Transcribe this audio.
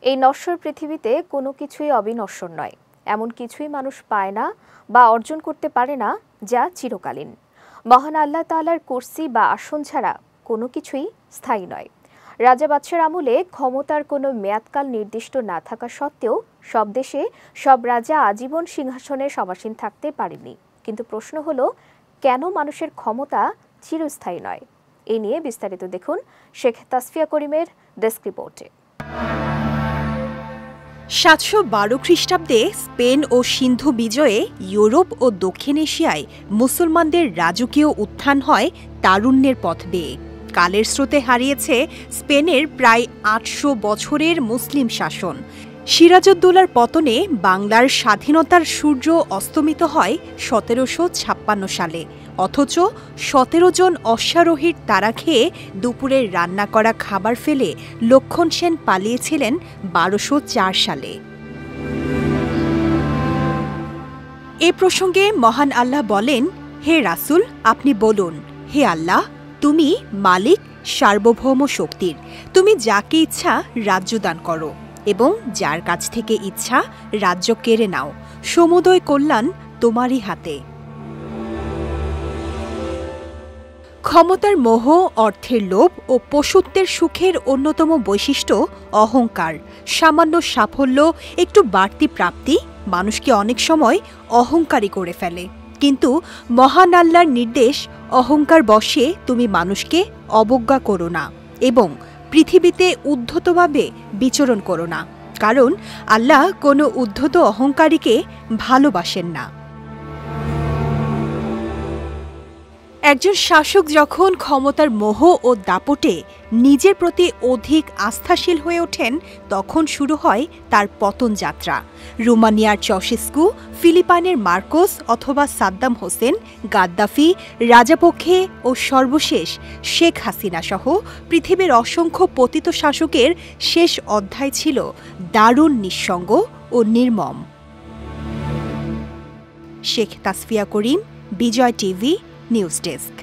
এই নশ্বর পৃথিবীতে কোনো কিছুই অবিনশ্বর নয়। এমন কিছুই মানুষ পায় না বা অর্জন করতে পারে না যা চিরকালীন। মহান আল্লাহ তাআলার কুরসি বা আসন ছাড়া কোনো কিছুই স্থায়ী নয়। রাজা বাদশার আমলে ক্ষমতার কোনো মেয়াদকাল নির্দিষ্ট না থাকা সত্ত্বেও সব দেশে সব রাজা আজীবন সিংহাসনে সমাসীন থাকতে পারেনি। কিন্তু প্রশ্ন হলো, কেন মানুষের ক্ষমতা চিরস্থায়ী নয়? এ নিয়ে বিস্তারিত দেখুন শেখ তাসফিয়া করিমের ডেস্ক রিপোর্টে। 712 খ্রিস্টাব্দে স্পেন ও সিন্ধু বিজয়ে ইউরোপ ও দক্ষিণ এশিয়ায় মুসলমানদের রাজকীয় উত্থান হয় তারুণ্যের পথ বেয়ে। কালের স্রোতে হারিয়েছে স্পেনের প্রায় 800 বছরের মুসলিম শাসন। সিরাজউদ্দৌলার পতনে বাংলার স্বাধীনতার সূর্য অস্তমিত হয় 1756 সালে। অথচ 17 জন অশ্বারোহীর তাড়া খেয়ে দুপুরের রান্না করা খাবার ফেলে লক্ষণ সেন পালিয়েছিলেন 1204 সালে। এ প্রসঙ্গে মহান আল্লাহ বলেন, হে রাসূল, আপনি বলুন, হে আল্লাহ, তুমি মালিক সার্বভৌম শক্তির। তুমি যাকে ইচ্ছা রাজ্য দান করো এবং যার কাছ থেকে ইচ্ছা রাজ্য কেড়ে নাও। সমুদয় কল্যাণ তোমারই হাতে। ক্ষমতার মোহ, অর্থের লোভ ও পশুত্বের সুখের অন্যতম বৈশিষ্ট্য অহংকার। সামান্য সাফল্য, একটু বাড়তি প্রাপ্তি মানুষকে অনেক সময় অহংকারী করে ফেলে। কিন্তু মহান আল্লাহর নির্দেশ, অহংকার বশে তুমি মানুষকে অবজ্ঞা করো না এবং পৃথিবীতে উদ্ধতভাবে বিচরণ করো না, কারণ আল্লাহ কোনো উদ্ধত অহংকারীকে ভালোবাসেন না। একজন শাসক যখন ক্ষমতার মোহ ও দাপটে নিজের প্রতি অধিক আস্থাশীল হয়ে ওঠেন, তখন শুরু হয় তার পতন যাত্রা। রোমানিয়ার চশেস্কু, ফিলিপাইনের মার্কোস অথবা সাদ্দাম হোসেন, গাদ্দাফি, রাজাপক্ষে ও সর্বশেষ শেখ হাসিনা সহ পৃথিবীর অসংখ্য পতিত শাসকের শেষ অধ্যায় ছিল দারুণ নিঃসঙ্গ ও নির্মম। শেখ তাসফিয়া করিম, বিজয় টিভি নিউজ ডেস্ক।